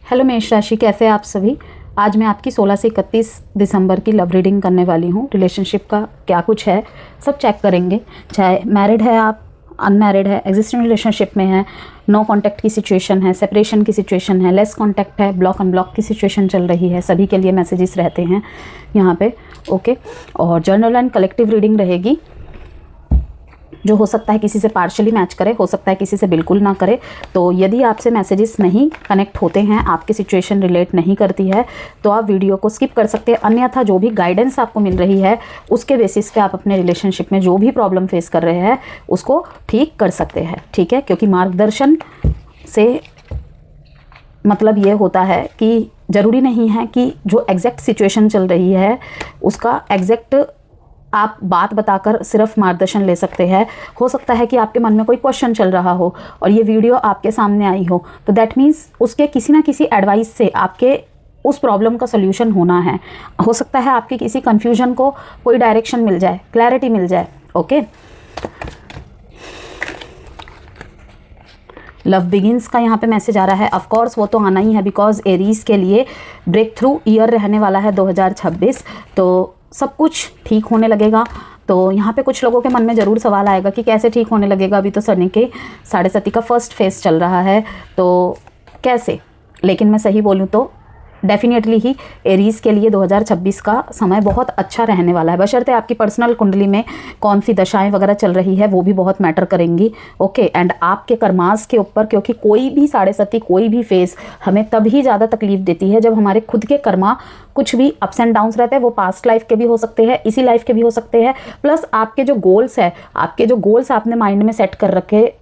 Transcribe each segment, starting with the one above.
Hello मेष राशि, कैसे हैं आप सभी। आज मैं आपकी 16 से 31 दिसंबर की लव रीडिंग करने वाली हूँ। रिलेशनशिप का क्या कुछ है सब चेक करेंगे। चाहे मैरिड है आप, अनमैरिड है, एग्जिस्टिंग रिलेशनशिप में है, नो कांटेक्ट की सिचुएशन है, सेपरेशन की सिचुएशन है, लेस कांटेक्ट है, ब्लॉक अनब्लॉक की सिचुएशन चल रही है, सभी के लिए मैसेजेस रहते हैं यहाँ पे। ओके, और जनरल एंड कलेक्टिव रीडिंग रहेगी, जो हो सकता है किसी से पार्शियली मैच करे, हो सकता है किसी से बिल्कुल ना करे। तो यदि आपसे मैसेजेस नहीं कनेक्ट होते हैं, आपकी सिचुएशन रिलेट नहीं करती है, तो आप वीडियो को स्किप कर सकते हैं। अन्यथा जो भी गाइडेंस आपको मिल रही है उसके बेसिस पे आप अपने रिलेशनशिप में जो भी प्रॉब्लम फेस कर रहे हैं उसको ठीक कर सकते हैं। ठीक है, क्योंकि मार्गदर्शन से मतलब ये होता है कि ज़रूरी नहीं है कि जो एग्जैक्ट सिचुएशन चल रही है उसका एग्जैक्ट आप बात बताकर सिर्फ मार्गदर्शन ले सकते हैं। हो सकता है कि आपके मन में कोई क्वेश्चन चल रहा हो और ये वीडियो आपके सामने आई हो, तो दैट मीन्स उसके किसी ना किसी एडवाइस से आपके उस प्रॉब्लम का सॉल्यूशन होना है। हो सकता है आपके किसी कंफ्यूजन को कोई डायरेक्शन मिल जाए, क्लैरिटी मिल जाए। ओके, लव बिगिंस का यहाँ पे मैसेज आ रहा है। ऑफ कोर्स वो तो आना ही है, बिकॉज एरीज के लिए ब्रेक थ्रू ईयर रहने वाला है 2026, तो सब कुछ ठीक होने लगेगा। तो यहाँ पे कुछ लोगों के मन में ज़रूर सवाल आएगा कि कैसे ठीक होने लगेगा, अभी तो शनि के 7.5 का फर्स्ट फेज चल रहा है, तो कैसे। लेकिन मैं सही बोलूँ तो डेफिनेटली ही एरीज़ के लिए 2026 का समय बहुत अच्छा रहने वाला है, बशर्ते आपकी पर्सनल कुंडली में कौन सी दशाएं वगैरह चल रही है वो भी बहुत मैटर करेंगी। ओके, एंड आपके कर्मास के ऊपर, क्योंकि कोई भी 7.5 कोई भी फेस हमें तभी ज़्यादा तकलीफ देती है जब हमारे खुद के कर्मा कुछ भी अप्स एंड डाउन्स रहते हैं। वो पास्ट लाइफ के भी हो सकते हैं, इसी लाइफ के भी हो सकते हैं, प्लस आपके जो गोल्स है, आपके जो गोल्स आपने माइंड में सेट कर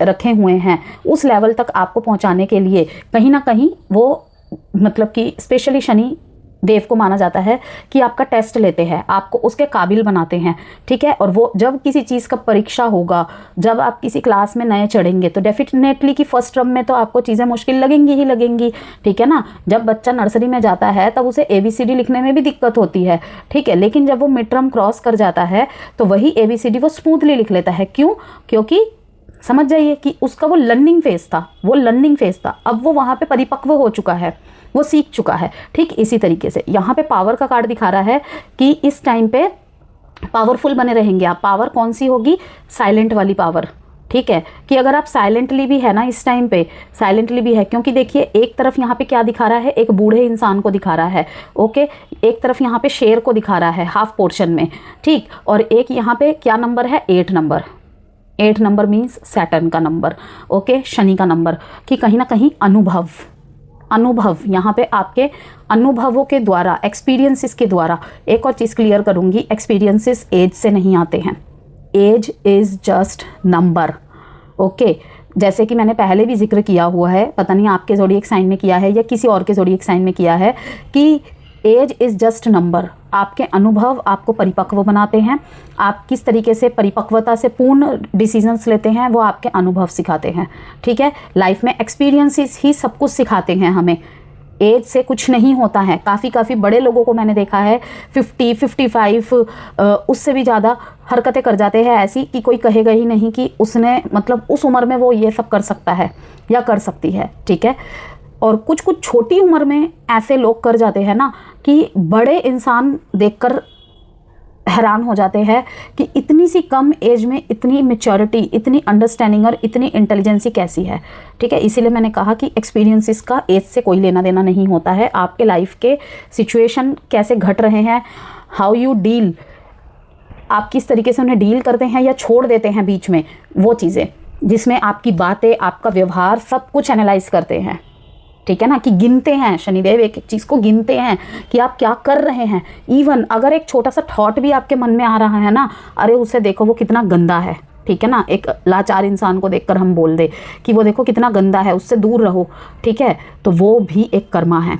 रखे हुए हैं उस लेवल तक आपको पहुँचाने के लिए कहीं ना कहीं वो मतलब कि स्पेशली शनि देव को माना जाता है कि आपका टेस्ट लेते हैं, आपको उसके काबिल बनाते हैं। ठीक है, और वो जब किसी चीज़ का परीक्षा होगा, जब आप किसी क्लास में नए चढ़ेंगे, तो डेफिनेटली कि फर्स्ट टर्म में तो आपको चीज़ें मुश्किल लगेंगी ही लगेंगी। ठीक है ना, जब बच्चा नर्सरी में जाता है तब उसे ABCD लिखने में भी दिक्कत होती है। ठीक है, लेकिन जब वो मिड टर्म क्रॉस कर जाता है तो वही ABCD वो स्मूथली लिख लेता है। क्यों? क्योंकि समझ जाइए कि उसका वो लर्निंग फेज था, वो लर्निंग फेज था, अब वो वहाँ पे परिपक्व हो चुका है, वो सीख चुका है। ठीक इसी तरीके से यहाँ पे पावर का कार्ड दिखा रहा है कि इस टाइम पे पावरफुल बने रहेंगे आप। पावर कौन सी होगी? साइलेंट वाली पावर। ठीक है, कि अगर आप साइलेंटली भी है ना, इस टाइम पे साइलेंटली भी है, क्योंकि देखिए एक तरफ यहाँ पे क्या दिखा रहा है, एक बूढ़े इंसान को दिखा रहा है। ओके, एक तरफ यहाँ पे शेर को दिखा रहा है हाफ पोर्शन में। ठीक, और एक यहाँ पे क्या नंबर है? 8 नंबर। 8 नंबर मीन्स सैटर्न का नंबर। ओके, शनि का नंबर, कि कहीं ना कहीं अनुभव यहाँ पे आपके अनुभवों के द्वारा, एक्सपीरियंसेस के द्वारा। एक और चीज़ क्लियर करूँगी, एक्सपीरियंसेस एज से नहीं आते हैं, age is just number. Okay, जैसे कि मैंने पहले भी जिक्र किया हुआ है, पता नहीं आपके ज़ोडिएक साइन में किया है या किसी और के ज़ोडिएक साइन में किया है, कि एज इज़ जस्ट नंबर। आपके अनुभव आपको परिपक्व बनाते हैं। आप किस तरीके से परिपक्वता से पूर्ण डिसीजंस लेते हैं वो आपके अनुभव सिखाते हैं। ठीक है, लाइफ में एक्सपीरियंसेस ही सब कुछ सिखाते हैं हमें, एज से कुछ नहीं होता है। काफ़ी बड़े लोगों को मैंने देखा है 50, 55 उससे भी ज़्यादा हरकतें कर जाते हैं ऐसी कि कोई कहेगा ही नहीं कि उसने मतलब उस उम्र में वो ये सब कर सकता है या कर सकती है। ठीक है, और कुछ छोटी उम्र में ऐसे लोग कर जाते हैं ना कि बड़े इंसान देखकर हैरान हो जाते हैं कि इतनी सी कम एज में इतनी मैच्योरिटी, इतनी अंडरस्टैंडिंग और इतनी इंटेलिजेंसी कैसी है। ठीक है, इसीलिए मैंने कहा कि एक्सपीरियंसेस का एज से कोई लेना देना नहीं होता है। आपके लाइफ के सिचुएशन कैसे घट रहे हैं, हाउ यू डील, आप किस तरीके से उन्हें डील करते हैं या छोड़ देते हैं बीच में, वो चीज़ें जिसमें आपकी बातें, आपका व्यवहार सब कुछ एनालाइज करते हैं। ठीक है ना, कि गिनते हैं, शनिदेव एक एक चीज़ को गिनते हैं कि आप क्या कर रहे हैं। इवन अगर एक छोटा सा थॉट भी आपके मन में आ रहा है ना, अरे उसे देखो वो कितना गंदा है। ठीक है ना, एक लाचार इंसान को देखकर हम बोल दे कि वो देखो कितना गंदा है, उससे दूर रहो। ठीक है, तो वो भी एक कर्मा है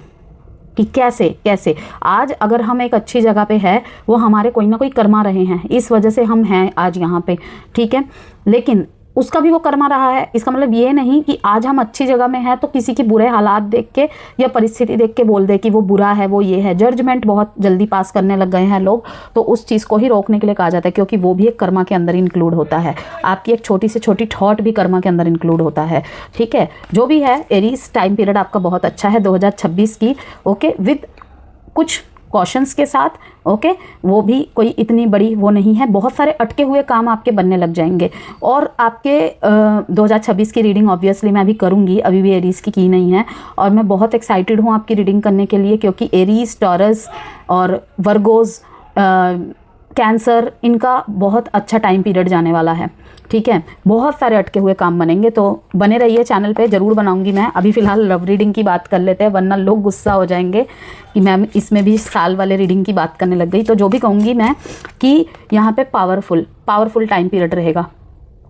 कि कैसे आज अगर हम एक अच्छी जगह पे है, वो हमारे कोई ना कोई कर्मा रहे हैं, इस वजह से हम हैं आज यहाँ पे। ठीक है, लेकिन उसका भी वो कर्मा रहा है। इसका मतलब ये नहीं कि आज हम अच्छी जगह में हैं तो किसी के बुरे हालात देख के या परिस्थिति देख के बोल दे कि वो बुरा है, वो ये है। जजमेंट बहुत जल्दी पास करने लग गए हैं लोग, तो उस चीज़ को ही रोकने के लिए कहा जाता है, क्योंकि वो भी एक कर्मा के अंदर इंक्लूड होता है। आपकी एक छोटी से छोटी थॉट भी कर्मा के अंदर इंक्लूड होता है, ठीक है। जो भी है, एरीज टाइम पीरियड आपका बहुत अच्छा है 2026 की, ओके, विद कुछ कॉशंस के साथ, ओके। वो भी कोई इतनी बड़ी वो नहीं है, बहुत सारे अटके हुए काम आपके बनने लग जाएंगे। और आपके 2026 की रीडिंग ऑब्वियसली मैं अभी करूँगी, अभी भी एरीज़ की नहीं है, और मैं बहुत एक्साइटेड हूँ आपकी रीडिंग करने के लिए, क्योंकि एरीज़, टॉरस और वर्गोज़, कैंसर, इनका बहुत अच्छा टाइम पीरियड जाने वाला है, ठीक है। बहुत सारे अटके हुए काम बनेंगे, तो बने रहिए चैनल पे, ज़रूर बनाऊंगी मैं। अभी फ़िलहाल लव रीडिंग की बात कर लेते हैं, वरना लोग गुस्सा हो जाएंगे कि मैम इसमें भी साल वाले रीडिंग की बात करने लग गई। तो जो भी कहूँगी मैं कि यहाँ पे पावरफुल टाइम पीरियड रहेगा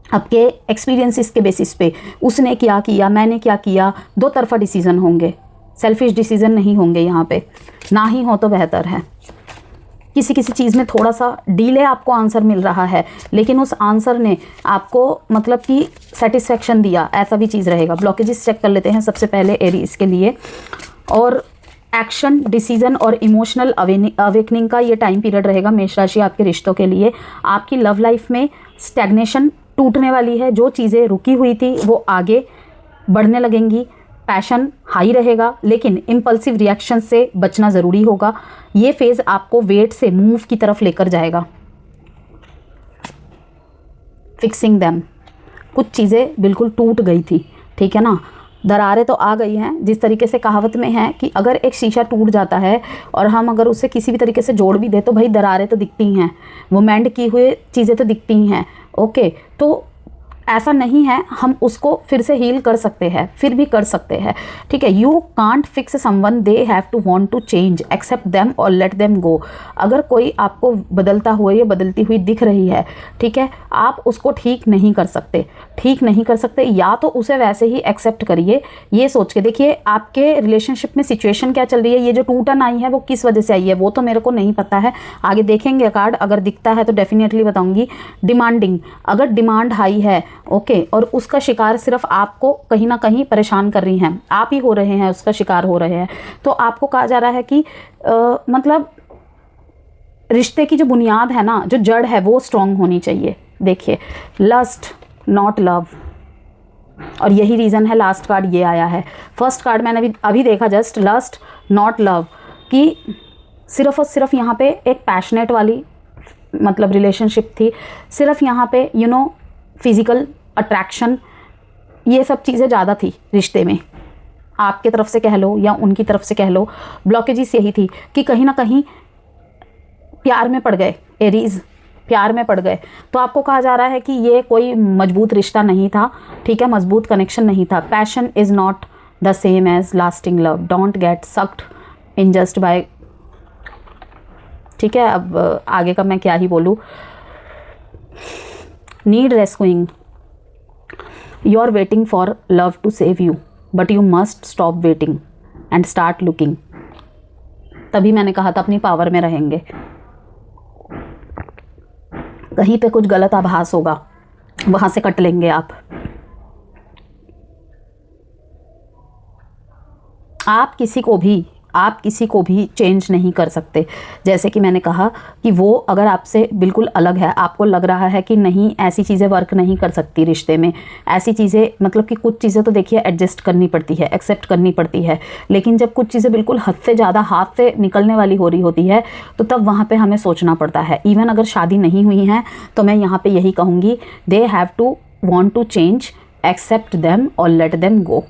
आपके एक्सपीरियंसिस के बेसिस पे। उसने क्या किया, मैंने क्या किया, दो तरफा डिसीज़न होंगे, सेल्फिश डिसीज़न नहीं होंगे यहाँ पे, ना ही हो तो बेहतर है। किसी किसी चीज़ में थोड़ा सा डिले आपको आंसर मिल रहा है, लेकिन उस आंसर ने आपको मतलब कि सेटिस्फेक्शन दिया, ऐसा भी चीज़ रहेगा। ब्लॉकेजेस चेक कर लेते हैं सबसे पहले एरीज के लिए। और एक्शन, डिसीजन और इमोशनल अवेकनिंग का ये टाइम पीरियड रहेगा मेष राशि आपके रिश्तों के लिए। आपकी लव लाइफ में स्टैग्नेशन टूटने वाली है, जो चीज़ें रुकी हुई थी वो आगे बढ़ने लगेंगी। पैशन हाई रहेगा, लेकिन इम्पल्सिव रिएक्शन से बचना ज़रूरी होगा। ये फेज़ आपको वेट से मूव की तरफ लेकर जाएगा। फिक्सिंग दैम, कुछ चीज़ें बिल्कुल टूट गई थी, ठीक है ना, दरारें तो आ गई हैं। जिस तरीके से कहावत में है कि अगर एक शीशा टूट जाता है और हम अगर उसे किसी भी तरीके से जोड़ भी दे तो भाई दरारें तो दिखती हैं, वो मेंड की हुई चीज़ें तो दिखती हैं, ओके। तो ऐसा नहीं है, हम उसको फिर से हील कर सकते हैं, फिर भी कर सकते हैं, ठीक है। You can't fix someone, they have to want to change, accept them और लेट देम गो। अगर कोई आपको बदलता हुआ या बदलती हुई दिख रही है, ठीक है, आप उसको ठीक नहीं कर सकते, या तो उसे वैसे ही एक्सेप्ट करिए। ये सोच के देखिए आपके रिलेशनशिप में सिचुएशन क्या चल रही है, ये जो टूटन आई है वो किस वजह से आई है वो तो मेरे को नहीं पता है, आगे देखेंगे कार्ड, अगर दिखता है तो डेफिनेटली बताऊंगी। डिमांडिंग, अगर डिमांड हाई है, ओके, और उसका शिकार सिर्फ आपको कहीं ना कहीं परेशान कर रही हैं, आप ही हो रहे हैं, उसका शिकार हो रहे हैं, तो आपको कहा जा रहा है कि मतलब रिश्ते की जो बुनियाद है ना, जो जड़ है वो स्ट्रांग होनी चाहिए। देखिए, लस्ट नॉट लव, और यही रीज़न है लास्ट कार्ड ये आया है। फर्स्ट कार्ड मैंने अभी देखा जस्ट, लस्ट नॉट लव, कि सिर्फ और सिर्फ यहाँ पे एक पैशनेट वाली मतलब रिलेशनशिप थी, सिर्फ यहाँ पे फिज़िकल अट्रैक्शन, ये सब चीज़ें ज़्यादा थी रिश्ते में, आपके तरफ से कह लो या उनकी तरफ से कह लो। ब्लॉकेजेस यही थी कि कहीं ना कहीं प्यार में पड़ गए, एरीज प्यार में पड़ गए। तो आपको कहा जा रहा है कि ये कोई मजबूत रिश्ता नहीं था, ठीक है, मजबूत कनेक्शन नहीं था। Passion is not the same as lasting love, don't get sucked in just by, ठीक है। अब आगे का मैं क्या ही बोलूँ। Need rescuing, you are waiting for love to save you, but you must stop waiting and start looking. तभी मैंने कहा था अपनी पावर में रहेंगे। कहीं पे कुछ गलत आभास होगा, वहां से कट लेंगे आप किसी को भी चेंज नहीं कर सकते। जैसे कि मैंने कहा कि वो अगर आपसे बिल्कुल अलग है, आपको लग रहा है कि नहीं ऐसी चीज़ें वर्क नहीं कर सकती रिश्ते में, ऐसी चीज़ें मतलब कि कुछ चीज़ें तो देखिए एडजस्ट करनी पड़ती है, एक्सेप्ट करनी पड़ती है, लेकिन जब कुछ चीज़ें बिल्कुल हद से ज़्यादा हाथ से निकलने वाली हो रही होती है तो तब वहाँ पर हमें सोचना पड़ता है। इवन अगर शादी नहीं हुई है तो मैं यहाँ पर यही कहूँगी, they have to want to change, accept them और let them go.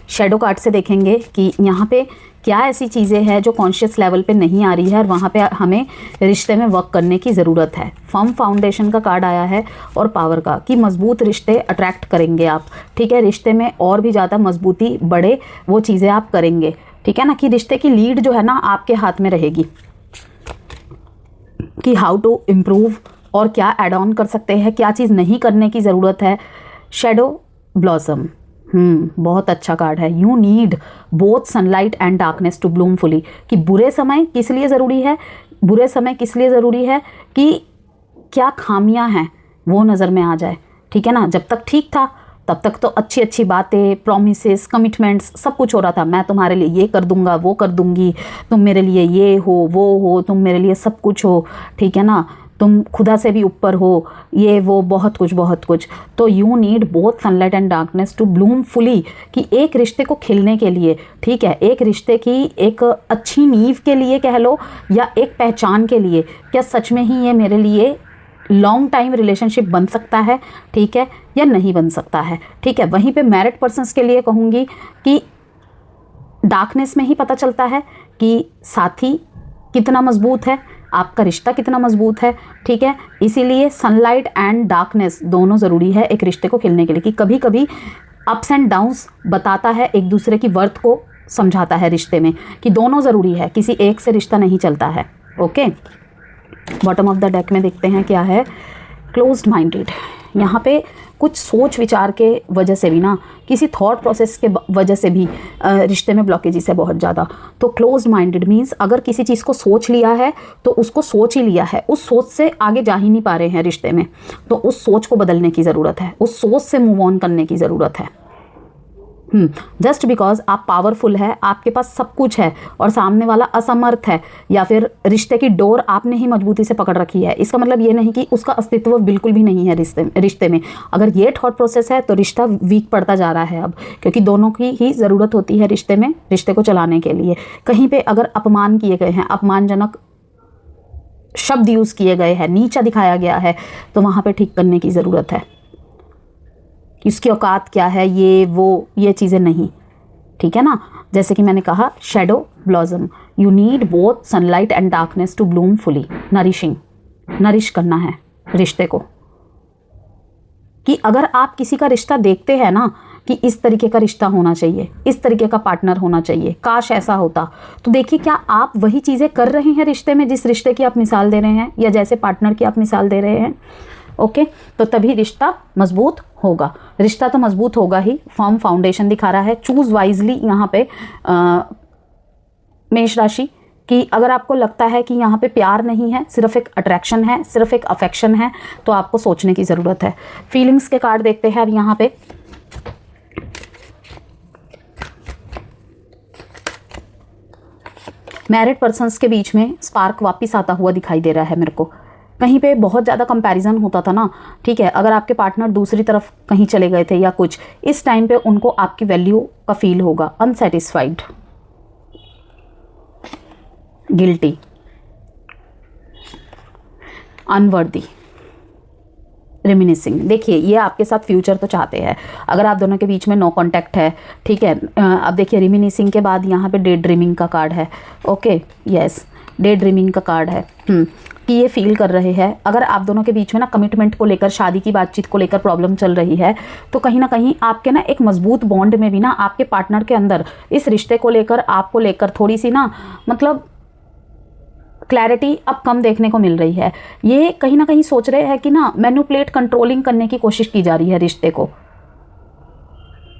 Shadow card से देखेंगे कि यहाँ पे क्या ऐसी चीज़ें हैं जो कॉन्शियस लेवल पे नहीं आ रही है और वहाँ पे हमें रिश्ते में वर्क करने की ज़रूरत है। फर्म फाउंडेशन का कार्ड आया है और पावर का, कि मजबूत रिश्ते अट्रैक्ट करेंगे आप, ठीक है, रिश्ते में और भी ज़्यादा मजबूती बढ़े वो चीज़ें आप करेंगे, ठीक है ना, कि रिश्ते की लीड जो है ना आपके हाथ में रहेगी कि हाउ टू इम्प्रूव और क्या एड ऑन कर सकते हैं, क्या चीज़ नहीं करने की ज़रूरत है। शैडो ब्लॉसम, बहुत अच्छा कार्ड है। You need both sunlight and darkness to bloom fully, कि बुरे समय किस लिए ज़रूरी है कि क्या खामियां हैं वो नज़र में आ जाए, ठीक है ना। जब तक ठीक था तब तक तो अच्छी अच्छी बातें, प्रॉमिसेस, कमिटमेंट्स, सब कुछ हो रहा था। मैं तुम्हारे लिए ये कर दूंगा, वो कर दूंगी, तुम मेरे लिए ये हो, वो हो, तुम मेरे लिए सब कुछ हो, ठीक है ना, तुम खुदा से भी ऊपर हो, ये वो, बहुत कुछ बहुत कुछ। तो you need both sunlight and darkness to bloom fully, कि एक रिश्ते को खिलने के लिए, ठीक है, एक रिश्ते की एक अच्छी नींव के लिए कह लो, या एक पहचान के लिए, क्या सच में ही ये मेरे लिए लॉन्ग टाइम रिलेशनशिप बन सकता है, ठीक है, या नहीं बन सकता है, ठीक है। वहीं पे मैरिड पर्सन्स के लिए कहूँगी कि डार्कनेस में ही पता चलता है कि साथी कितना मजबूत है, आपका रिश्ता कितना मजबूत है, ठीक है। इसीलिए सनलाइट एंड डार्कनेस दोनों ज़रूरी है एक रिश्ते को खिलने के लिए, कि कभी कभी अप्स एंड डाउन्स बताता है, एक दूसरे की वर्थ को समझाता है रिश्ते में, कि दोनों ज़रूरी है, किसी एक से रिश्ता नहीं चलता है। Okay, bottom of the deck में देखते हैं क्या है। क्लोज्ड माइंडेड, यहाँ पे कुछ सोच विचार के वजह से भी ना, किसी थॉट प्रोसेस के वजह से भी रिश्ते में ब्लॉकेजेस है बहुत ज़्यादा। तो क्लोज्ड माइंडेड मीन्स अगर किसी चीज़ को सोच लिया है तो उसको सोच ही लिया है, उस सोच से आगे जा ही नहीं पा रहे हैं रिश्ते में, तो उस सोच को बदलने की ज़रूरत है, उस सोच से मूव ऑन करने की ज़रूरत है। जस्ट बिकॉज आप पावरफुल है, आपके पास सब कुछ है, और सामने वाला असमर्थ है, या फिर रिश्ते की डोर आपने ही मजबूती से पकड़ रखी है, इसका मतलब ये नहीं कि उसका अस्तित्व बिल्कुल भी नहीं है रिश्ते में। अगर ये थॉट प्रोसेस है तो रिश्ता वीक पड़ता जा रहा है अब, क्योंकि दोनों की ही ज़रूरत होती है रिश्ते में, रिश्ते को चलाने के लिए। कहीं पे अगर अपमान किए गए हैं, अपमानजनक शब्द यूज़ किए गए हैं, नीचा दिखाया गया है, तो वहाँ पर ठीक करने की ज़रूरत है। इसकी औकात क्या है, ये वो, ये चीज़ें नहीं, ठीक है ना। जैसे कि मैंने कहा, shadow blossom, you need both sunlight and darkness to bloom fully. Nourishing, nourish करना है रिश्ते को, कि अगर आप किसी का रिश्ता देखते हैं ना कि इस तरीके का रिश्ता होना चाहिए, इस तरीके का पार्टनर होना चाहिए, काश ऐसा होता, तो देखिए क्या आप वही चीज़ें कर रहे हैं रिश्ते में, जिस रिश्ते की आप मिसाल दे रहे हैं, या जैसे पार्टनर की आप मिसाल दे रहे हैं। ओके, तो तभी रिश्ता मजबूत होगा। रिश्ता तो मजबूत होगा ही, फर्म फाउंडेशन दिखा रहा है। चूज़ वाइजली यहाँ पे मेष राशि, कि अगर आपको लगता है कि यहाँ पे प्यार नहीं है, सिर्फ एक अट्रैक्शन है, सिर्फ एक अफेक्शन है, तो आपको सोचने की ज़रूरत है। फीलिंग्स के कार्ड देखते हैं अब यहाँ पे। मैरिड पर्सन्स के बीच में स्पार्क वापस आता हुआ दिखाई दे रहा है मेरे को। कहीं पे बहुत ज़्यादा कंपैरिजन होता था ना, ठीक है, अगर आपके पार्टनर दूसरी तरफ कहीं चले गए थे या कुछ, इस टाइम पे उनको आपकी वैल्यू का फील होगा। Unsatisfied, guilty, unworthy, रिमिनिसिंग। देखिए ये आपके साथ फ्यूचर तो चाहते हैं, अगर आप दोनों के बीच में नो कांटेक्ट है, ठीक है। अब देखिए रिमिनिसिंग के बाद यहाँ पे डे ड्रीमिंग का कार्ड है। ओके, यस, डे ड्रीमिंग का कार्ड है, कि ये फील कर रहे हैं। अगर आप दोनों के बीच में ना कमिटमेंट को लेकर, शादी की बातचीत को लेकर प्रॉब्लम चल रही है, तो कहीं ना कहीं आपके ना एक मजबूत बॉन्ड में भी ना, आपके पार्टनर के अंदर इस रिश्ते को लेकर, आपको लेकर थोड़ी सी ना, मतलब क्लैरिटी अब कम देखने को मिल रही है। ये कहीं ना कहीं सोच रहे हैं कि ना मैनिपुलेट, कंट्रोलिंग करने की कोशिश की जा रही है रिश्ते को,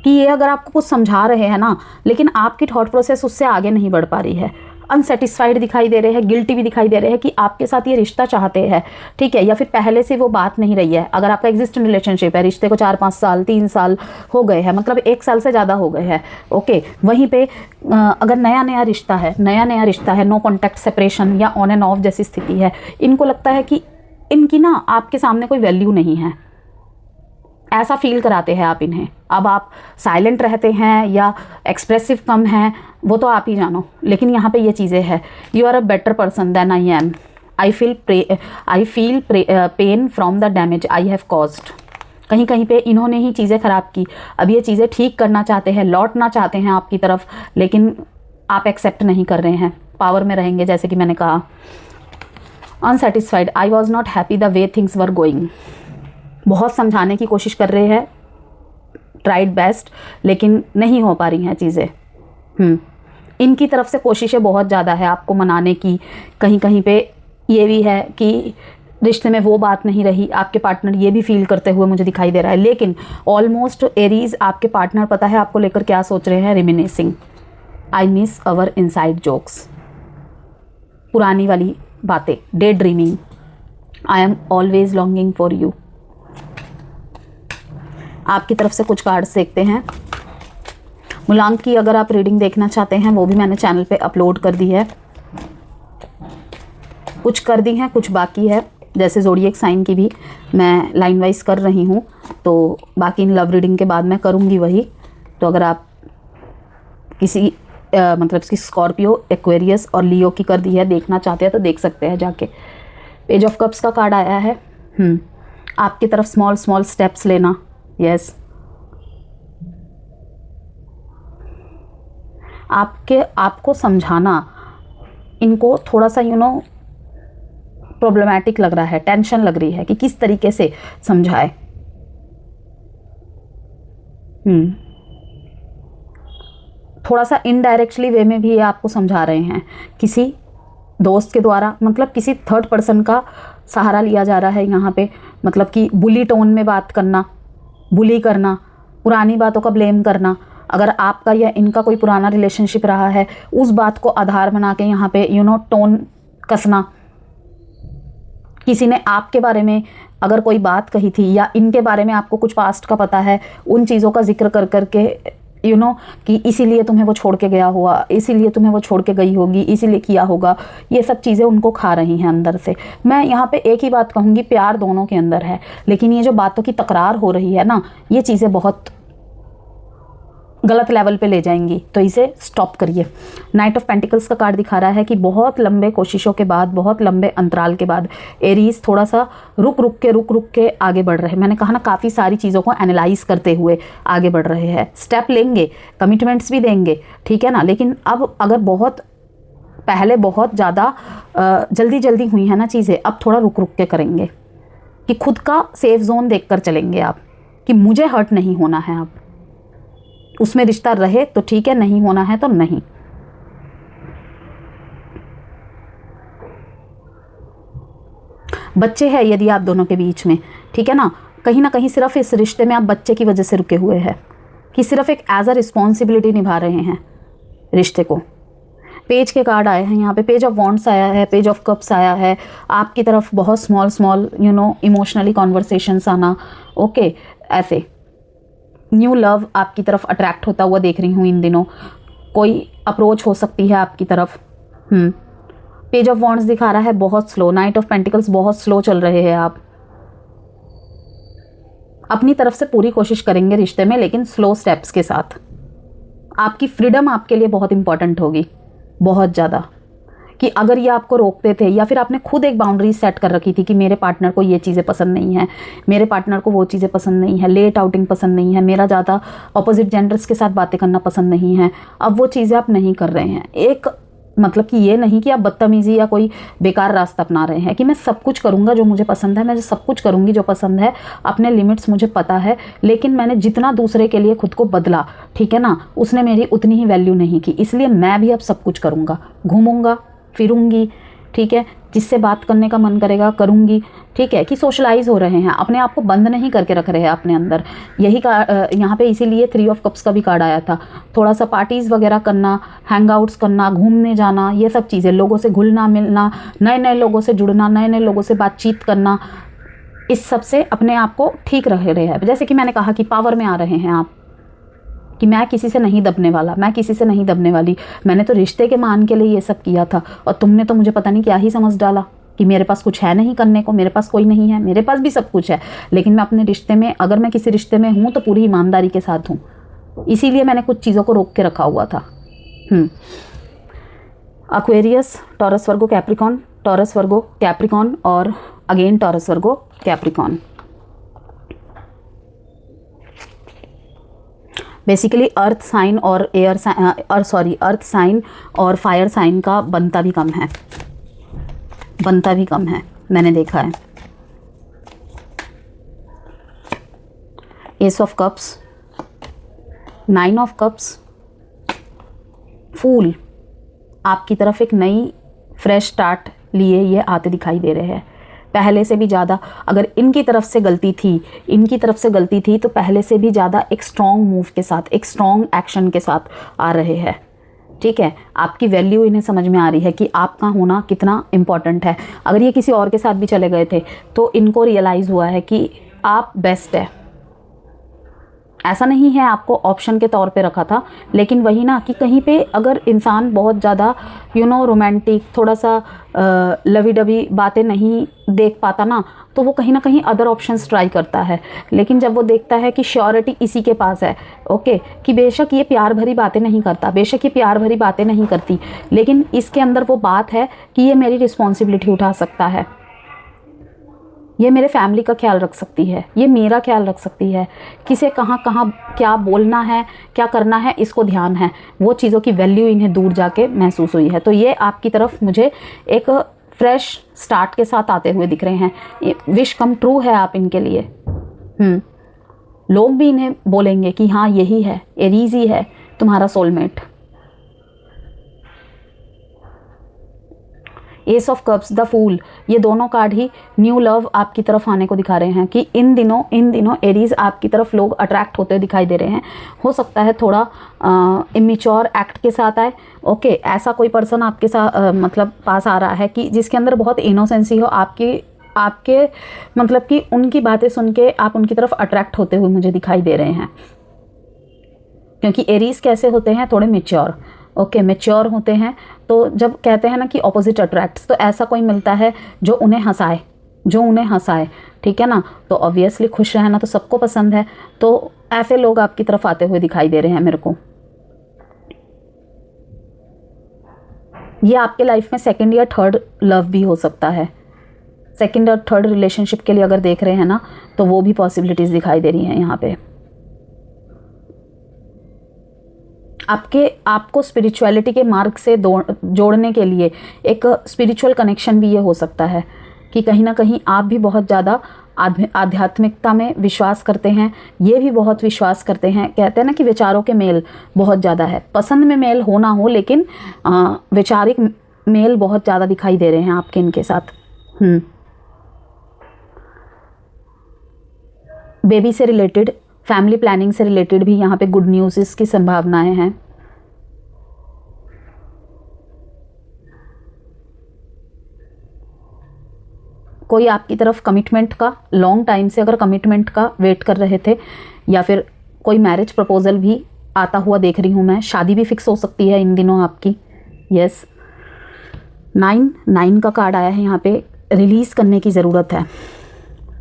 कि ये अगर आपको कुछ समझा रहे हैं ना, लेकिन आपकी थॉट प्रोसेस उससे आगे नहीं बढ़ पा रही है। अनसेटिस्फाइड दिखाई दे रहे हैं, गिल्टी भी दिखाई दे रहे हैं कि आपके साथ ये रिश्ता चाहते हैं, ठीक है, या फिर पहले से वो बात नहीं रही है। अगर आपका एग्जिस्टिंग रिलेशनशिप है, रिश्ते को 4-5 साल, 3 साल हो गए हैं, मतलब 1 साल से ज़्यादा हो गए हैं। ओके, वहीं पे अगर नया नया रिश्ता है, नो कॉन्टैक्ट, सेपरेशन या ऑन एंड ऑफ जैसी स्थिति है, इनको लगता है कि इनकी ना आपके सामने कोई वैल्यू नहीं है, ऐसा फील कराते हैं आप इन्हें। अब आप साइलेंट रहते हैं या एक्सप्रेसिव कम हैं, वो तो आप ही जानो, लेकिन यहाँ पे ये चीज़ें हैं। You are a better person than I am, I feel pain from the damage I have caused. कहीं कहीं पे इन्होंने ही चीज़ें ख़राब की, अब ये चीज़ें ठीक करना चाहते हैं, लौटना चाहते हैं आपकी तरफ, लेकिन आप एक्सेप्ट नहीं कर रहे हैं, पावर में रहेंगे, जैसे कि मैंने कहा। Unsatisfied, I was not happy the way things were going. बहुत समझाने की कोशिश कर रहे हैं, ट्राइड बेस्ट, लेकिन नहीं हो पा रही हैं चीज़ें। इनकी तरफ से कोशिशें बहुत ज़्यादा है आपको मनाने की। कहीं कहीं पे ये भी है कि रिश्ते में वो बात नहीं रही, आपके पार्टनर ये भी फील करते हुए मुझे दिखाई दे रहा है। लेकिन ऑलमोस्ट एरीज, आपके पार्टनर पता है आपको लेकर क्या सोच रहे हैं, रिमिनिसिंग, I miss our inside jokes, पुरानी वाली बातें, day dreaming, I am always longing for you. आपकी तरफ से कुछ कार्ड्स देखते हैं। मूलांक की अगर आप रीडिंग देखना चाहते हैं वो भी मैंने चैनल पे अपलोड कर दी है, कुछ कर दी हैं, कुछ बाकी है। जैसे ज़ोडिएक साइन की भी मैं लाइन वाइज कर रही हूँ, तो बाकी इन लव रीडिंग के बाद मैं करूँगी वही। तो अगर आप किसी मतलब कि स्कॉर्पियो, एक्वेरियस और लियो की कर दी है, देखना चाहते हैं तो देख सकते हैं जाके। पेज ऑफ कप्स का कार्ड आया है। आपकी तरफ स्मॉल स्मॉल स्टेप्स लेना, यस। आपको समझाना, इनको थोड़ा सा प्रॉब्लमैटिक लग रहा है, टेंशन लग रही है कि किस तरीके से समझाए। थोड़ा सा इनडायरेक्टली वे में भी ये आपको समझा रहे हैं, किसी दोस्त के द्वारा, मतलब किसी थर्ड पर्सन का सहारा लिया जा रहा है यहाँ पे। मतलब कि बुली टोन में बात करना, बुली करना, पुरानी बातों का ब्लेम करना। अगर आपका या इनका कोई पुराना रिलेशनशिप रहा है, उस बात को आधार बना के यहाँ पे टोन कसना। किसी ने आपके बारे में अगर कोई बात कही थी या इनके बारे में आपको कुछ पास्ट का पता है, उन चीज़ों का जिक्र कर करके कि इसीलिए तुम्हें वो छोड़ के गया हुआ, इसीलिए तुम्हें वो छोड़ के गई होगी, इसीलिए किया होगा, ये सब चीज़ें उनको खा रही हैं अंदर से। मैं यहाँ पे एक ही बात कहूँगी, प्यार दोनों के अंदर है, लेकिन ये जो बातों की तकरार हो रही है ना, ये चीज़ें बहुत गलत लेवल पे ले जाएंगी, तो इसे स्टॉप करिए। नाइट ऑफ पेंटिकल्स का कार्ड दिखा रहा है कि बहुत लंबे कोशिशों के बाद, बहुत लंबे अंतराल के बाद एरीज थोड़ा सा रुक रुक के आगे बढ़ रहे हैं। मैंने कहा ना, काफ़ी सारी चीज़ों को एनालाइज करते हुए आगे बढ़ रहे हैं। स्टेप लेंगे, कमिटमेंट्स भी देंगे, ठीक है ना। लेकिन अब अगर पहले बहुत ज़्यादा जल्दी हुई है ना चीज़ें, अब थोड़ा रुक के करेंगे कि खुद का सेफ जोन देख कर चलेंगे आप, कि मुझे हर्ट नहीं होना है। आप उसमें रिश्ता रहे तो ठीक है, नहीं होना है तो नहीं। बच्चे हैं यदि आप दोनों के बीच में, ठीक है ना कहीं सिर्फ इस रिश्ते में आप बच्चे की वजह से रुके हुए हैं, कि सिर्फ एक एज अ रिस्पॉन्सिबिलिटी निभा रहे हैं रिश्ते को। पेज के कार्ड आए हैं यहाँ पे, पेज ऑफ वॉन्ड्स आया है, पेज ऑफ कप्स आया है। आपकी तरफ बहुत स्मॉल इमोशनली कॉन्वर्सेशंस आना, ओके। ऐसे न्यू लव आपकी तरफ अट्रैक्ट होता हुआ देख रही हूँ इन दिनों, कोई अप्रोच हो सकती है आपकी तरफ। पेज ऑफ वॉन्ड्स दिखा रहा है बहुत स्लो। नाइट ऑफ पेंटिकल्स बहुत स्लो चल रहे हैं आप। अपनी तरफ से पूरी कोशिश करेंगे रिश्ते में, लेकिन स्लो स्टेप्स के साथ। आपकी फ्रीडम आपके लिए बहुत इंपॉर्टेंट होगी, बहुत ज़्यादा, कि अगर ये आपको रोकते थे या फिर आपने खुद एक बाउंड्री सेट कर रखी थी कि मेरे पार्टनर को ये चीज़ें पसंद नहीं है, मेरे पार्टनर को वो चीज़ें पसंद नहीं है, लेट आउटिंग पसंद नहीं है, मेरा ज़्यादा अपोजिट जेंडर्स के साथ बातें करना पसंद नहीं है, अब वो चीज़ें आप नहीं कर रहे हैं। एक मतलब कि ये नहीं कि आप बदतमीज़ी या कोई बेकार रास्ता अपना रहे हैं, कि मैं सब कुछ करूँगा जो मुझे पसंद है, मैं सब कुछ करूँगी जो पसंद है, अपने लिमिट्स मुझे पता है, लेकिन मैंने जितना दूसरे के लिए खुद को बदला, ठीक है ना, उसने मेरी उतनी ही वैल्यू नहीं की, इसलिए मैं भी अब सब कुछ करूँगा, घूमूंगा फिरूंगी, ठीक है, जिससे बात करने का मन करेगा करूँगी, ठीक है, कि सोशलाइज हो रहे हैं, अपने आप को बंद नहीं करके रख रहे हैं अपने अंदर। यही यहाँ पे इसीलिए 3 ऑफ कप्स का भी कार्ड आया था। थोड़ा सा पार्टीज़ वगैरह करना, हैंगआउट्स करना, घूमने जाना, ये सब चीज़ें, लोगों से घुलना मिलना, नए लोगों से जुड़ना, नए लोगों से बातचीत करना, इस सब से अपने आप को ठीक रख रहे हैं। जैसे कि मैंने कहा कि पावर में आ रहे हैं आप, कि मैं किसी से नहीं दबने वाला, मैं किसी से नहीं दबने वाली, मैंने तो रिश्ते के मान के लिए ये सब किया था, और तुमने तो मुझे पता नहीं क्या ही समझ डाला कि मेरे पास कुछ है नहीं करने को, मेरे पास कोई नहीं है, मेरे पास भी सब कुछ है, लेकिन मैं अपने रिश्ते में, अगर मैं किसी रिश्ते में हूँ तो पूरी ईमानदारी के साथ हूँ, इसीलिए मैंने कुछ चीज़ों को रोक के रखा हुआ था। Aquarius, Taurus Virgo Capricorn, Taurus Virgo Capricorn और again Taurus Virgo Capricorn. Basically earth sign और अर्थ साइन और फायर साइन का बनता भी कम है, मैंने देखा है। Ace of cups, 9 of cups, fool, आपकी तरफ एक नई फ्रेश स्टार्ट लिए ये आते दिखाई दे रहे हैं। पहले से भी ज़्यादा, अगर इनकी तरफ से गलती थी तो पहले से भी ज़्यादा एक स्ट्रॉन्ग मूव के साथ, एक स्ट्रॉन्ग एक्शन के साथ आ रहे हैं, ठीक है। आपकी वैल्यू इन्हें समझ में आ रही है कि आपका होना कितना इम्पॉर्टेंट है। अगर ये किसी और के साथ भी चले गए थे तो इनको रियलाइज़ हुआ है कि आप बेस्ट है, ऐसा नहीं है आपको ऑप्शन के तौर पे रखा था, लेकिन वही ना कि कहीं पे अगर इंसान बहुत ज़्यादा रोमांटिक, थोड़ा सा लवी डबी बातें नहीं देख पाता ना, तो वो कहीं ना कहीं अदर ऑप्शंस ट्राई करता है। लेकिन जब वो देखता है कि श्योरिटी इसी के पास है, ओके, कि बेशक ये प्यार भरी बातें नहीं करता, बेशक ये प्यार भरी बातें नहीं करती, लेकिन इसके अंदर वो बात है कि ये मेरी रिस्पॉन्सिबिलिटी उठा सकता है, ये मेरे फैमिली का ख्याल रख सकती है, ये मेरा ख्याल रख सकती है, किसे कहाँ कहाँ क्या बोलना है, क्या करना है, इसको ध्यान है। वो चीज़ों की वैल्यू इन्हें दूर जाके महसूस हुई है। तो ये आपकी तरफ मुझे एक फ्रेश स्टार्ट के साथ आते हुए दिख रहे हैं। विश कम ट्रू है आप इनके लिए। लोग भी इन्हें बोलेंगे कि हाँ यही है, एरीज ही है तुम्हारा सोलमेट। Ace of cups, the fool, ये दोनों कार्ड ही न्यू लव आपकी तरफ आने को दिखा रहे हैं कि इन दिनों एरीज आपकी तरफ लोग अट्रैक्ट होते दिखाई दे रहे हैं। हो सकता है थोड़ा इमेच्योर एक्ट के साथ आए, ओके, ऐसा कोई पर्सन आपके साथ मतलब पास आ रहा है कि जिसके अंदर बहुत इनोसेंसी हो, आपके मतलब कि उनकी बातें सुन के आप उनकी तरफ अट्रैक्ट होते हुए मुझे दिखाई दे रहे हैं। क्योंकि एरीज कैसे होते हैं, थोड़े मेच्योर, ओके, मेच्योर होते हैं। तो जब कहते हैं ना कि ऑपोजिट अट्रैक्ट्स, तो ऐसा कोई मिलता है जो उन्हें हंसाए, ठीक है ना। तो ऑब्वियसली खुश रहना तो सबको पसंद है, तो ऐसे लोग आपकी तरफ आते हुए दिखाई दे रहे हैं मेरे को। ये आपके लाइफ में सेकंड या थर्ड लव भी हो सकता है। सेकंड और थर्ड रिलेशनशिप के लिए अगर देख रहे हैं ना, तो वो भी पॉसिबिलिटीज़ दिखाई दे रही हैं यहाँ पे। आपको स्पिरिचुअलिटी के मार्ग से जोड़ने के लिए एक स्पिरिचुअल कनेक्शन भी ये हो सकता है कि कहीं ना कहीं आप भी बहुत ज़्यादा आध्यात्मिकता में विश्वास करते हैं, ये भी बहुत विश्वास करते हैं। कहते हैं ना कि विचारों के मेल बहुत ज़्यादा है, पसंद में मेल हो ना हो, लेकिन वैचारिक मेल बहुत ज़्यादा दिखाई दे रहे हैं आपके इनके साथ। बेबी से रिलेटेड, फैमिली प्लानिंग से रिलेटेड भी यहाँ पे गुड न्यूज़ की संभावनाएं हैं। कोई आपकी तरफ कमिटमेंट का, लॉन्ग टाइम से अगर कमिटमेंट का वेट कर रहे थे, या फिर कोई मैरिज प्रपोजल भी आता हुआ देख रही हूँ मैं। शादी भी फिक्स हो सकती है इन दिनों आपकी। यस, 9 का कार्ड आया है यहाँ पे। रिलीज़ करने की ज़रूरत है,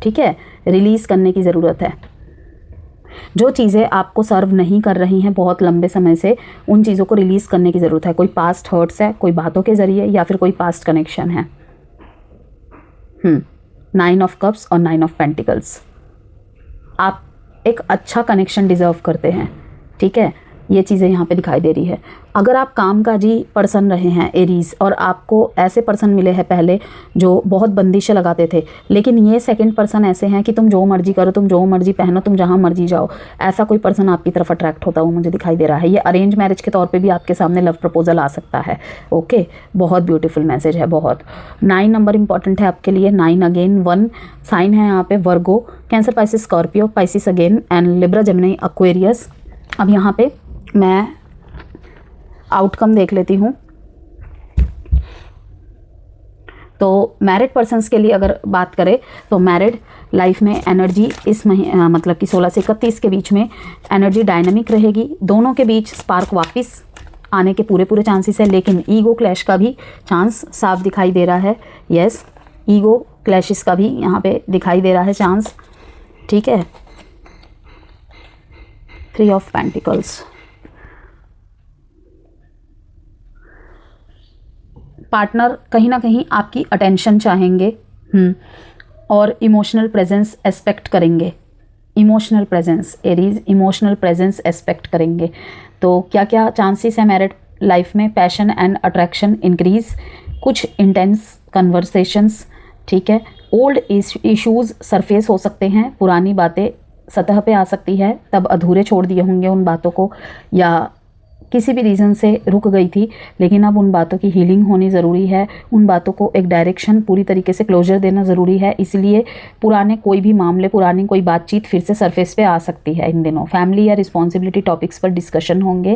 ठीक है, रिलीज़ करने की ज़रूरत है। जो चीज़ें आपको सर्व नहीं कर रही हैं बहुत लंबे समय से, उन चीज़ों को रिलीज़ करने की ज़रूरत है। कोई पास्ट हर्ट्स है, कोई बातों के ज़रिए, या फिर कोई पास्ट कनेक्शन है। 9 ऑफ कप्स और 9 ऑफ पेंटिकल्स। आप एक अच्छा कनेक्शन डिज़र्व करते हैं, ठीक है, ये चीज़ें यहाँ पे दिखाई दे रही है। अगर आप कामकाजी पर्सन रहे हैं एरीज, और आपको ऐसे पर्सन मिले हैं पहले जो बहुत बंदिशें लगाते थे, लेकिन ये सेकंड पर्सन ऐसे हैं कि तुम जो मर्जी करो, तुम जो मर्जी पहनो, तुम जहाँ मर्जी जाओ, ऐसा कोई पर्सन आपकी तरफ अट्रैक्ट होता हुआ मुझे दिखाई दे रहा है। ये अरेंज मैरिज के तौर पर भी आपके सामने लव प्रपोजल आ सकता है। ओके, बहुत ब्यूटीफुल मैसेज है, बहुत। 9 नंबर इंपॉर्टेंट है आपके लिए। 9 अगेन 1 साइन है यहाँ पे, Virgo, Cancer, Pisces, Scorpio, Pisces again, and Libra, Gemini, Aquarius. अब यहाँ पे मैं आउटकम देख लेती हूँ। तो मैरिड पर्सन्स के लिए अगर बात करें तो मैरिड लाइफ में एनर्जी इस महीने मतलब कि 16 से 31 के बीच में एनर्जी डायनामिक रहेगी। दोनों के बीच स्पार्क वापस आने के पूरे चांसेस है, लेकिन ईगो क्लैश का भी चांस साफ दिखाई दे रहा है। यस, ईगो क्लैशेस का भी यहाँ पे दिखाई दे रहा है चांस, ठीक है। 3 ऑफ पेंटिकल्स। पार्टनर कहीं ना कहीं आपकी अटेंशन चाहेंगे और इमोशनल प्रेजेंस एक्सपेक्ट करेंगे। Emotional presence, Aries emotional presence expect करेंगे। तो क्या क्या चांसेस है मैरिड लाइफ में? पैशन एंड अट्रैक्शन इंक्रीज, कुछ इंटेंस कन्वर्सेशंस, ठीक है। ओल्ड इश्यूज सरफेस हो सकते हैं, पुरानी बातें सतह पे आ सकती है, तब अधूरे छोड़ दिए होंगे उन बातों को, या किसी भी रीज़न से रुक गई थी, लेकिन अब उन बातों की हीलिंग होनी ज़रूरी है। उन बातों को एक डायरेक्शन, पूरी तरीके से क्लोजर देना ज़रूरी है। इसलिए पुराने कोई भी मामले, पुरानी कोई बातचीत फिर से सरफेस पे आ सकती है इन दिनों। फैमिली या रिस्पॉन्सिबिलिटी टॉपिक्स पर डिस्कशन होंगे,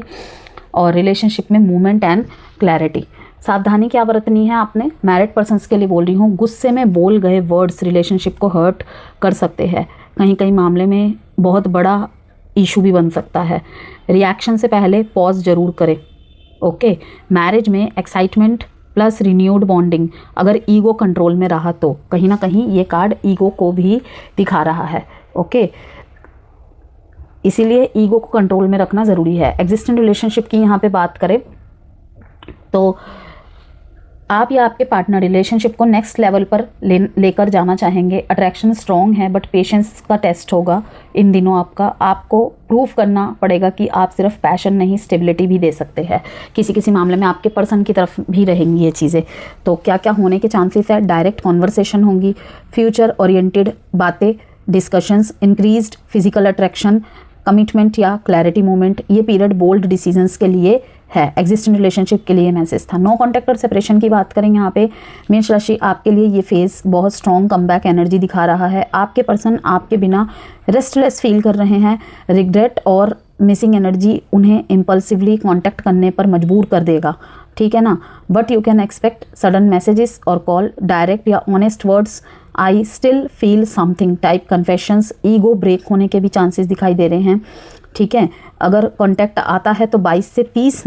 और रिलेशनशिप में मूवमेंट एंड क्लैरिटी। सावधानी क्या बरतनी है आपने? मैरिड पर्सन्स के लिए बोल रही हूँ, गुस्से में बोल गए वर्ड्स रिलेशनशिप को हर्ट कर सकते हैं। कहीं कहीं मामले में बहुत बड़ा इशू भी बन सकता है। रिएक्शन से पहले पॉज जरूर करें। ओके, मैरिज में एक्साइटमेंट प्लस रिन्यूड बॉन्डिंग, अगर ईगो कंट्रोल में रहा तो कहीं ना कहीं ये कार्ड ईगो को भी दिखा रहा है। ओके, इसीलिए ईगो को कंट्रोल में रखना ज़रूरी है। एग्जिस्टिंग रिलेशनशिप की यहाँ पे बात करें तो आप या आपके पार्टनर रिलेशनशिप को नेक्स्ट लेवल पर लेकर जाना चाहेंगे। अट्रैक्शन स्ट्रॉन्ग है बट पेशेंस का टेस्ट होगा इन दिनों आपका। आपको प्रूव करना पड़ेगा कि आप सिर्फ पैशन नहीं स्टेबिलिटी भी दे सकते हैं। किसी किसी मामले में आपके पर्सन की तरफ भी रहेंगी ये चीज़ें। तो क्या क्या होने के चांसेस है? डायरेक्ट कॉन्वर्सेशन होंगी, फ्यूचर ओरिएंटेड बातें, discussions, increased physical attraction, commitment या क्लैरिटी मोमेंट। ये पीरियड बोल्ड डिसीजंस के लिए है। एग्जिस्टिंग रिलेशनशिप के लिए मैसेज था। नो कॉन्टैक्ट और सेपरेशन की बात करें यहाँ पे मेष राशि, आपके लिए ये फेज बहुत स्ट्रॉन्ग कमबैक एनर्जी दिखा रहा है। आपके पर्सन आपके बिना रेस्टलेस फील कर रहे हैं। रिग्रेट और मिसिंग एनर्जी उन्हें इम्पल्सिवली कॉन्टैक्ट करने पर मजबूर कर देगा, ठीक है ना। But you can expect sudden messages और कॉल, डायरेक्ट या honest words, I still feel something type confessions. Ego break होने के भी चांसेस दिखाई दे रहे हैं, ठीक है। अगर कॉन्टैक्ट आता है तो 22 से 30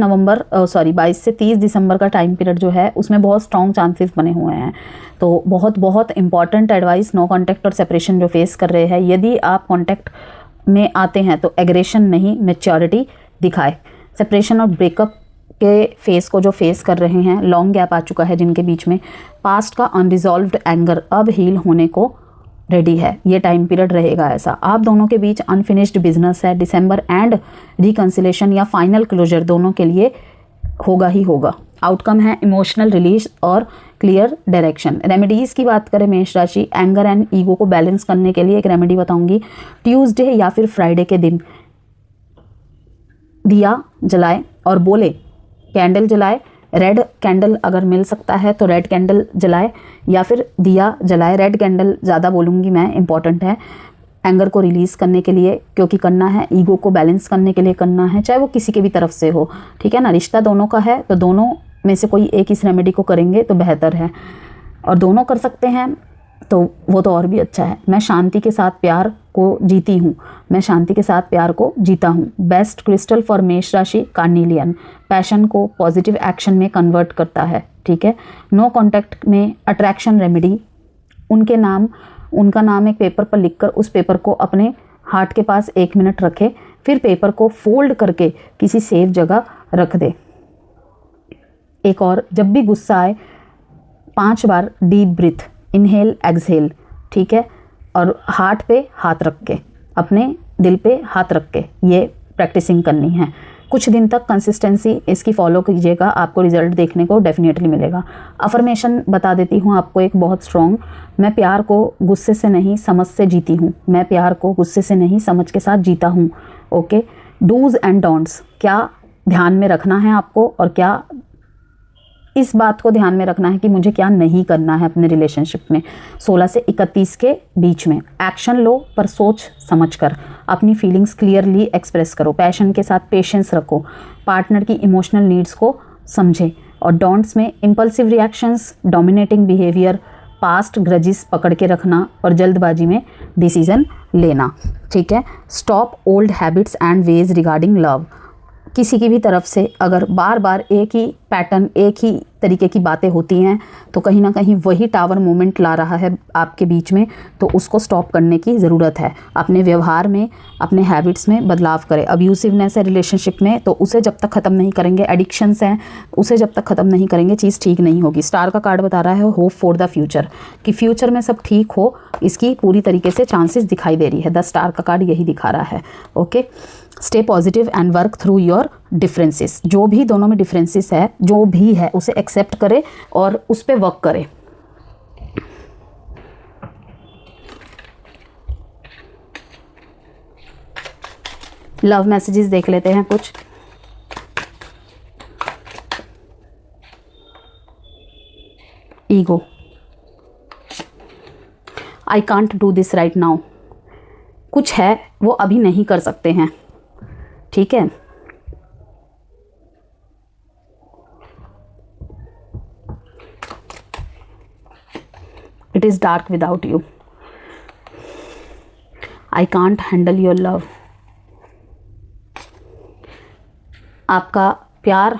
दिसंबर का टाइम पीरियड जो है उसमें बहुत स्ट्रॉन्ग चांसेस बने हुए हैं। तो बहुत बहुत इंपॉर्टेंट एडवाइस, नो कॉन्टैक्ट और सेपरेशन जो फेस कर रहे हैं, यदि आप कॉन्टैक्ट में आते हैं तो एग्रेशन नहीं मैच्योरिटी दिखाए। सेपरेशन और ब्रेकअप के फेस को जो फेस कर रहे हैं, लॉन्ग गैप आ चुका है जिनके बीच में, पास्ट का अनरिजॉल्व्ड एंगर अब हील होने को रेडी है। ये टाइम पीरियड रहेगा ऐसा। आप दोनों के बीच अनफिनिश्ड बिजनेस है। दिसंबर एंड रिकंसिलेशन या फाइनल क्लोजर दोनों के लिए होगा ही होगा। आउटकम है इमोशनल रिलीज और क्लियर डायरेक्शन। रेमेडीज़ की बात करें मेष राशि, एंगर एंड ईगो को बैलेंस करने के लिए एक रेमेडी बताऊंगी। ट्यूसडे या फिर फ्राइडे के दिन दिया जलाए और बोले, कैंडल जलाए, रेड कैंडल अगर मिल सकता है तो रेड कैंडल जलाए या फिर दिया जलाए। रेड कैंडल ज़्यादा बोलूँगी मैं, इम्पॉर्टेंट है एंगर को रिलीज़ करने के लिए, क्योंकि करना है ईगो को बैलेंस करने के लिए करना है, चाहे वो किसी के भी तरफ से हो, ठीक है ना। रिश्ता दोनों का है तो दोनों में से कोई एक इस रेमेडी को करेंगे तो बेहतर है, और दोनों कर सकते हैं तो वो तो और भी अच्छा है। मैं शांति के साथ प्यार को जीती हूँ, मैं शांति के साथ प्यार को जीता हूँ। बेस्ट क्रिस्टल फॉर मेष राशि कार्नेलियन, पैशन को पॉजिटिव एक्शन में कन्वर्ट करता है, ठीक है। नो कॉन्टैक्ट में अट्रैक्शन रेमेडी, उनका नाम एक पेपर पर लिखकर उस पेपर को अपने हार्ट के पास 1 मिनट रखे, फिर पेपर को फोल्ड करके किसी सेफ जगह रख दे। एक और, जब भी गुस्सा आए 5 बार डीप ब्रीथ, इनहेल एक्सहेल, ठीक है, और हार्ट पे हाथ रख के, अपने दिल पे हाथ रख के ये प्रैक्टिसिंग करनी है। कुछ दिन तक कंसिस्टेंसी इसकी फॉलो कीजिएगा, आपको रिजल्ट देखने को डेफिनेटली मिलेगा। अफर्मेशन बता देती हूँ आपको एक बहुत स्ट्रॉन्ग, मैं प्यार को गुस्से से नहीं समझ से जीती हूँ, मैं प्यार को गुस्से से नहीं समझ के साथ जीता हूँ। ओके, डूज एंड डोंट्स, क्या ध्यान में रखना है आपको और क्या इस बात को ध्यान में रखना है कि मुझे क्या नहीं करना है अपने रिलेशनशिप में। 16 से 31 के बीच में एक्शन लो पर सोच समझकर, अपनी फीलिंग्स क्लियरली एक्सप्रेस करो, पैशन के साथ पेशेंस रखो, पार्टनर की इमोशनल नीड्स को समझें। और डोंट्स में impulsive reactions, dominating behaviour, past grudges पकड़ के रखना और जल्दबाजी में डिसीजन लेना, ठीक है। Stop old habits and ways regarding love, किसी की भी तरफ से अगर बार बार एक ही पैटर्न, एक ही तरीके की बातें होती हैं तो कहीं ना कहीं वही टावर मोमेंट ला रहा है आपके बीच में, तो उसको स्टॉप करने की ज़रूरत है। अपने व्यवहार में, अपने हैबिट्स में बदलाव करें। अब्यूसिवनेस है रिलेशनशिप में तो उसे जब तक ख़त्म नहीं करेंगे, एडिक्शंस हैं उसे जब तक ख़त्म नहीं करेंगे, चीज़ ठीक नहीं होगी। स्टार का कार्ड बता रहा है होप फॉर द फ्यूचर, कि फ्यूचर में सब ठीक हो, इसकी पूरी तरीके से चांसेस दिखाई दे रही है। 10 स्टार का कार्ड यही दिखा रहा है। Okay, stay positive and work through your differences. जो भी दोनों में डिफरेंसेस है, जो भी है उसे एक्सेप्ट करे और उस पर वर्क करे। लव मैसेजेस देख लेते हैं कुछ। Ego, I can't do this right now, कुछ है वो अभी नहीं कर सकते हैं, ठीक है। It is dark without you, I can't handle your love, आपका प्यार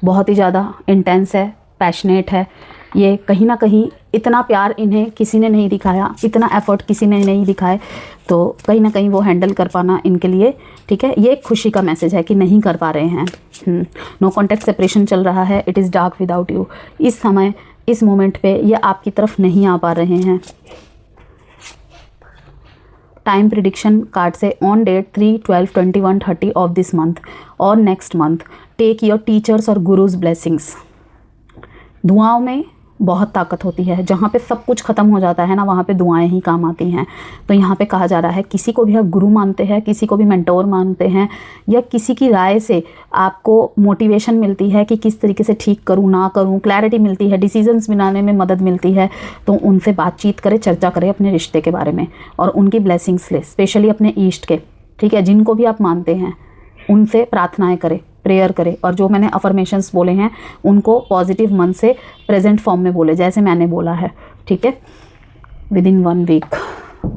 बहुत ही ज़्यादा इंटेंस है, पैशनेट है। ये कहीं ना कहीं इतना प्यार इन्हें किसी ने नहीं दिखाया, इतना एफर्ट किसी ने नहीं दिखाए, तो कहीं ना कहीं वो हैंडल कर पाना इनके लिए, ठीक है, ये एक खुशी का मैसेज है कि नहीं कर पा रहे हैं। नो कॉन्टैक्ट सेपरेशन चल रहा है, it is dark without you. इस समय, इस मोमेंट पे ये आपकी तरफ नहीं आ पा रहे हैं। टाइम प्रिडिक्शन कार्ड से on date 3, 12, 21, 30 of this month और next month take your teachers और गुरुज ब्लेसिंग्स। दुआओं में बहुत ताकत होती है। जहाँ पे सब कुछ ख़त्म हो जाता है ना, वहाँ पे दुआएं ही काम आती हैं। तो यहाँ पे कहा जा रहा है, किसी को भी आप गुरु मानते हैं, किसी को भी मेंटोर मानते हैं, या किसी की राय से आपको मोटिवेशन मिलती है कि किस तरीके से ठीक करूँ ना करूँ, क्लैरिटी मिलती है, डिसीजंस बनाने में मदद मिलती है, तो उनसे बातचीत करें, चर्चा करें अपने रिश्ते के बारे में और उनकी ब्लेसिंग्स ले, स्पेशली अपने ईष्ट के, ठीक है, जिनको भी आप मानते हैं उनसे प्रार्थनाएँ करें, प्रेयर करें। और जो मैंने अफर्मेशंस बोले हैं उनको पॉजिटिव मन से प्रेजेंट फॉर्म में बोले, जैसे मैंने बोला है, ठीक है, विद इन 1 वीक।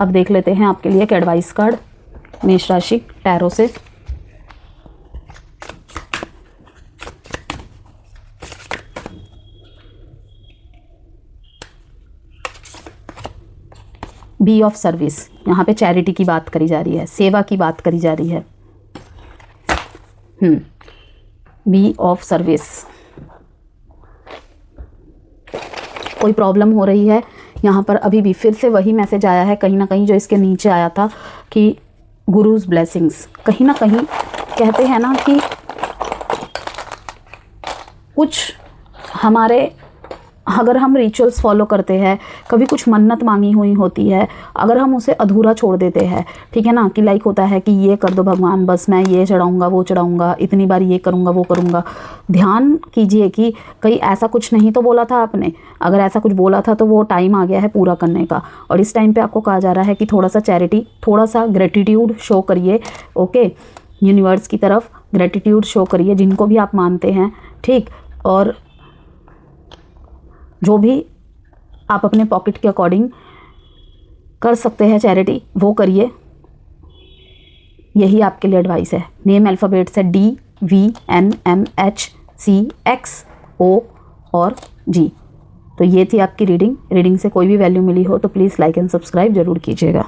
अब देख लेते हैं आपके लिए एक एडवाइस कार्ड मेष राशि टैरो से। बी ऑफ सर्विस, यहाँ पे चैरिटी की बात करी जा रही है, सेवा की बात करी जा रही है। बी ऑफ सर्विस, कोई प्रॉब्लम हो रही है यहाँ पर। अभी भी फिर से वही मैसेज आया है कहीं ना कहीं जो इसके नीचे आया था कि गुरुज ब्लेसिंग्स। कहीं ना कहीं कहते हैं ना कि कुछ हमारे, अगर हम रिचुअल्स फॉलो करते हैं, कभी कुछ मन्नत मांगी हुई होती है, अगर हम उसे अधूरा छोड़ देते हैं, ठीक है ना, कि लाइक होता है कि ये कर दो भगवान, बस मैं ये चढ़ाऊँगा वो चढ़ाऊँगा, इतनी बार ये करूँगा वो करूँगा। ध्यान कीजिए कि कहीं ऐसा कुछ नहीं तो बोला था आपने। अगर ऐसा कुछ बोला था तो वो टाइम आ गया है पूरा करने का। और इस टाइम पर आपको कहा जा रहा है कि थोड़ा सा चैरिटी, थोड़ा सा ग्रेटिट्यूड शो करिए, ओके, यूनिवर्स की तरफ ग्रेटिट्यूड शो करिए जिनको भी आप मानते हैं, ठीक। और जो भी आप अपने पॉकेट के अकॉर्डिंग कर सकते हैं चैरिटी, वो करिए। यही आपके लिए एडवाइस है। नेम अल्फ़ाबेट्स है DVNMHCXO और G। तो ये थी आपकी रीडिंग। रीडिंग से कोई भी वैल्यू मिली हो तो प्लीज़ लाइक एंड सब्सक्राइब ज़रूर कीजिएगा।